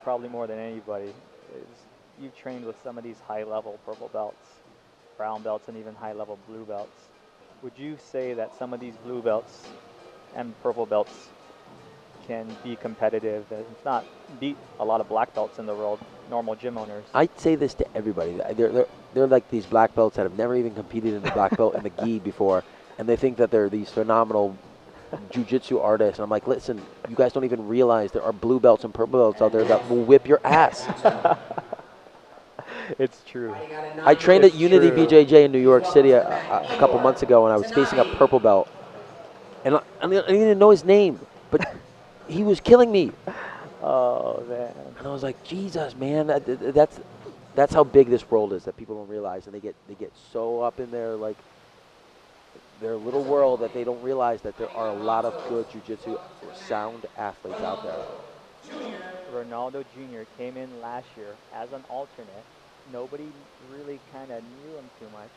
probably more than anybody, is you've trained with some of these high-level purple belts, brown belts, and even high-level blue belts. Would you say that some of these blue belts and purple belts can be competitive, and if not beat a lot of black belts in the world, normal gym owners? I'd say this to everybody. They're like these black belts that have never even competed in the black belt in the gi before, and they think that they're these phenomenal jiu-jitsu artists. And I'm like, listen, you guys don't even realize there are blue belts and purple belts out there that will whip your ass. It's true. I trained at Unity true. BJJ in New York City a couple months ago, and I was facing a purple belt. And I didn't even know his name, but he was killing me. Oh, man. And I was like, Jesus, man, that's how big this world is that people don't realize, and they get so up in their their little world that they don't realize that there are a lot of good jiu-jitsu sound athletes out there. Ronaldo Jr. came in last year as an alternate. Nobody really kind of knew him too much.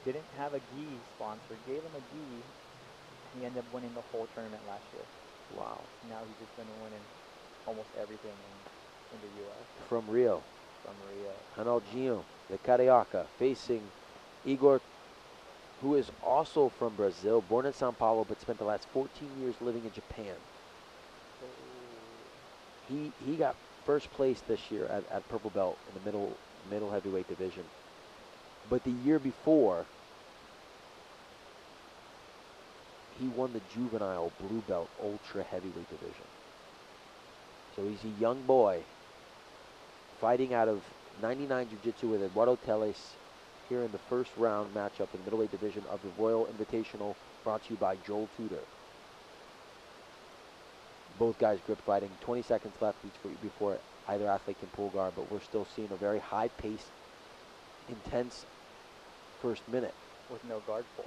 Didn't have a gi sponsor. Gave him a gi. He ended up winning the whole tournament last year. Wow. Now he's just been winning almost everything in the U.S. From Rio. From Rio. Ronaldinho, the Carioca, facing Igor, who is also from Brazil, born in Sao Paulo, but spent the last 14 years living in Japan. He got first place this year at purple belt in the middle heavyweight division. But the year before, he won the juvenile blue belt ultra heavyweight division. So he's a young boy fighting out of 99 Jiu-Jitsu with Eduardo Teles here in the first round matchup in the middleweight division of the Royal Invitational, brought to you by Joel Tudor. Both guys grip fighting. 20 seconds left before either athlete can pull guard, but we're still seeing a very high-paced, intense first minute. With no guard pull.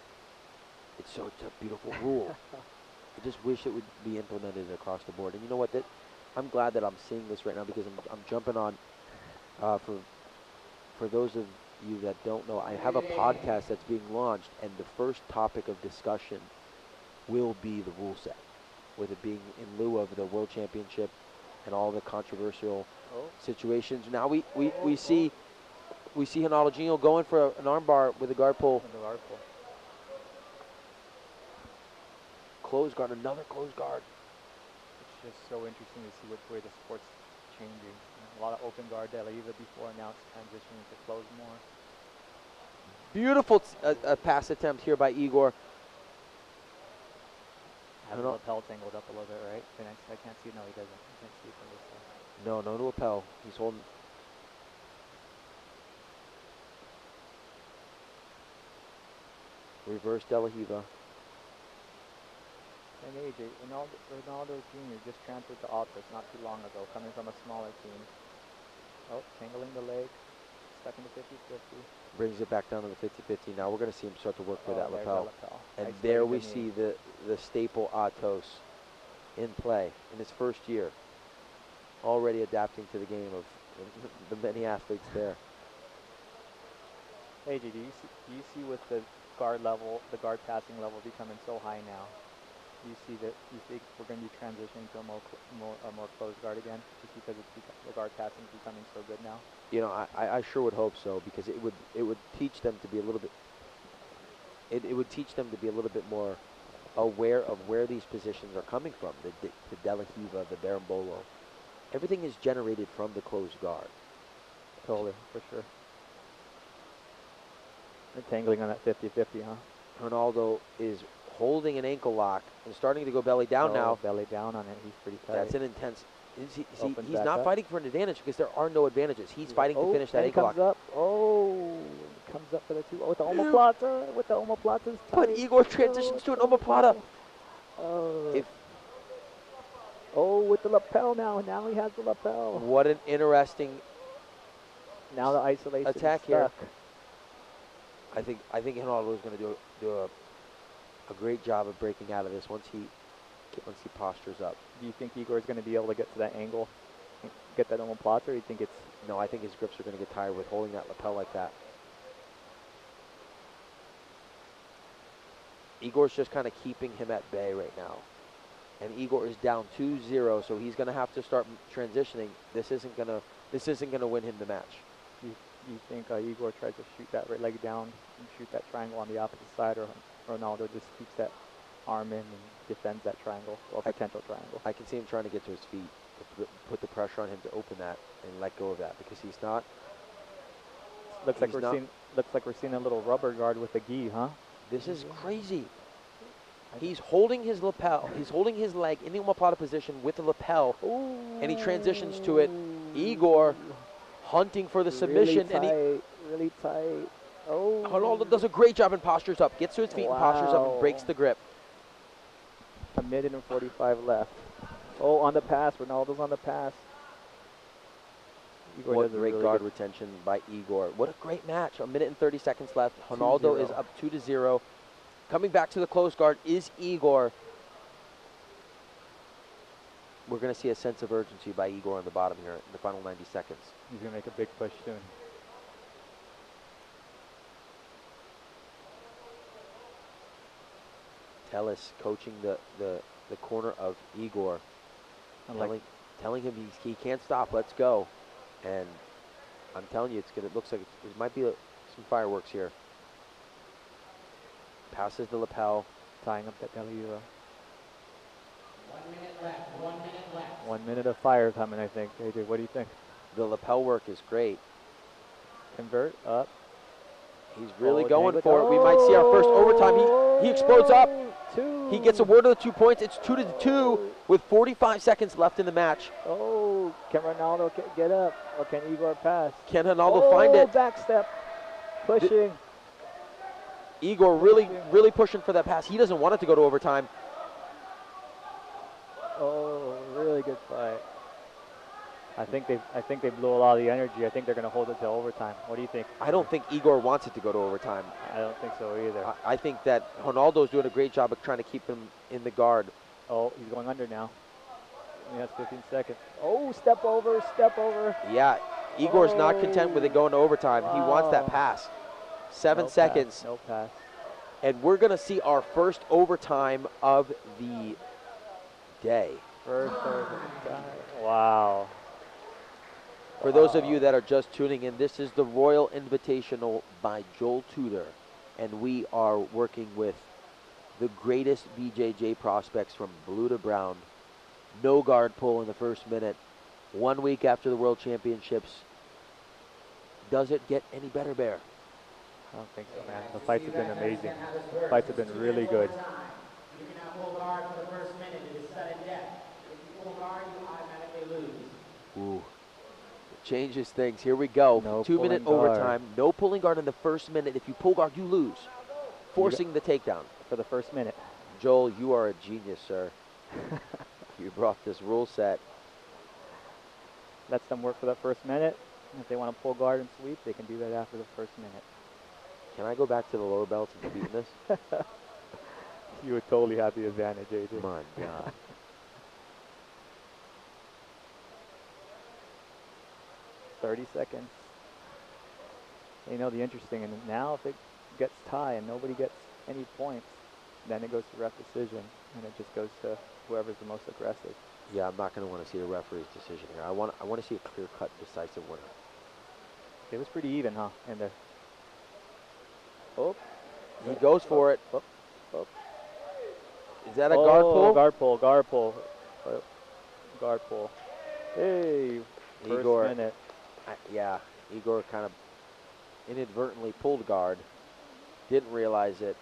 It's a beautiful rule. I just wish it would be implemented across the board. And you know what? I'm glad that I'm seeing this right now, because I'm jumping on. For those of you that don't know, I have a podcast that's being launched, and the first topic of discussion will be the rule set, with it being in lieu of the World Championship and all the controversial situations. Now we see Ronaldo going for an armbar with a guard pull. Close guard, another close guard. It's just so interesting to see which way the sport's changing. A lot of open guard De La Riva before, now it's transitioning to close more. Beautiful pass attempt here by Igor. Has the lapel tangled up a little bit, right? I can't see. No, he doesn't. I can't see from this side. No lapel. He's holding. Reverse De La Riva. And AJ, Ronaldo Jr. just transferred to ATOS not too long ago, coming from a smaller team. Oh, tangling the leg, stuck in the 50-50. Brings it back down to the 50-50. Now we're going to see him start to work for that lapel. And nice, there we see the staple ATOS in play in his first year, already adapting to the game of the many athletes there. AJ, do you see with the guard passing level becoming so high now? Do you think we're going to be transitioning to a more closed guard again, just because the guard passing is becoming so good now? You know, I sure would hope so, because it would teach them to be a little bit. It would teach them to be a little bit more aware of where these positions are coming from. The De La Riva, the Berimbolo, everything is generated from the closed guard. Totally, for sure. They're tangling on that 50-50, huh? Ronaldo is holding an ankle lock and starting to go belly down now. Belly down on it. He's pretty tight. That's an intense. He's not fighting for an advantage, because there are no advantages. He's fighting to finish that ankle lock. Comes up for the two. Oh, with the omoplata. With the omoplata's tight. But Igor transitions to an omoplata. With the lapel now. Now he has the lapel. What an interesting. Now the isolation attack here. I think Ronaldo is going to do a great job of breaking out of this once he postures up. Do you think Igor is going to be able to get to that angle, get that omoplata, or do you think it's... No, I think his grips are going to get tired with holding that lapel like that. Igor's just kind of keeping him at bay right now. and Igor is down 2-0, so he's going to have to start transitioning. This isn't going to win him the match. You think Igor tries to shoot that right leg down and shoot that triangle on the opposite side, or Ronaldo just keeps that arm in and defends that triangle, or potential triangle? I can see him trying to get to his feet, put the pressure on him to open that and let go of that, because he's not. Looks like we're seeing a little rubber guard with the gi, huh? This is crazy. He's holding his lapel. He's holding his leg in the omoplata position with the lapel, and he transitions to it. Igor hunting for the submission, really tight. Oh, Ronaldo does a great job and postures up, gets to his feet and postures up and breaks the grip. A minute and 45 left. Oh, on the pass. Ronaldo's on the pass. Igor What does a great really guard good retention by Igor. What a great match. A minute and 30 seconds left. Ronaldo is up 2-0. Coming back to the close guard is Igor. We're going to see a sense of urgency by Igor on the bottom here in the final 90 seconds. He's going to make a big push soon. Tellis coaching the corner of Igor, telling him he can't stop. Let's go. And I'm telling you, it looks like there might be some fireworks here. Passes the lapel, tying up that belly. 1 minute left. 1 minute left. 1 minute of fire coming, I think. AJ, what do you think? The lapel work is great. Convert up. He's really going for it. We might see our first overtime. He explodes up. He gets awarded the 2 points. It's 2-2 with 45 seconds left in the match. Oh, can Ronaldo get up, or can Igor pass? Can Ronaldo find it? Back step, pushing. Igor really pushing for that pass. He doesn't want it to go to overtime. Oh, really good fight. I think they blew a lot of the energy. I think they're going to hold it to overtime. What do you think? I don't think Igor wants it to go to overtime. I don't think so either. I think that Ronaldo's doing a great job of trying to keep him in the guard. Oh, he's going under now. He has 15 seconds. Oh, step over, step over. Yeah, Igor's not content with it going to overtime. He wants that pass. 7 seconds. No pass. And we're going to see our first overtime of the day. First overtime. Wow. For those of you that are just tuning in, this is the Royal Invitational by Joel Tudor, and we are working with the greatest BJJ prospects from blue to brown. No guard pull in the first minute. 1 week after the World Championships. Does it get any better, Bear? I don't think so, man. The fights have been amazing. The fights have been really good. You cannot pull guard for the first minute. It is sudden death. If you pull guard, you automatically lose. Ooh. Changes things. Here we go. No 2 minute overtime. No pulling guard in the first minute. If you pull guard, you lose. Forcing the takedown. For the first minute. Joel, you are a genius, sir. You brought this rule set. Lets them work for that first minute. If they want to pull guard and sweep, they can do that after the first minute. Can I go back to the lower belts and beat this? You would totally have the advantage, AJ. My God. .30 seconds. You know, the interesting, and now if it gets tie and nobody gets any points, then it goes to ref decision, and it just goes to whoever's the most aggressive. Yeah, I'm not going to want to see a referee's decision here. I want to see a clear-cut, decisive winner. It was pretty even, huh? In there. Oh. He goes for it. Oh. Oh. Is that a guard pull? Guard pull, guard pull. Guard pull. Hey, Igor, first minute. Yeah, Igor kind of inadvertently pulled guard, didn't realize it,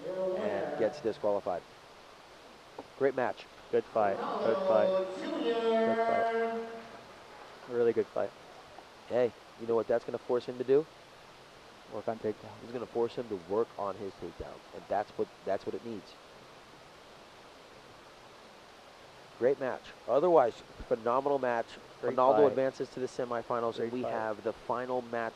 and gets disqualified. Great match. Good fight. Good fight. Good fight. Really good fight. Hey, you know what that's going to force him to do? Work on takedown. It's going to force him to work on his takedown, and that's what it needs. Great match. Otherwise, phenomenal match. Great Ronaldo fight. advances to the semifinals, and we Great fight. have the final match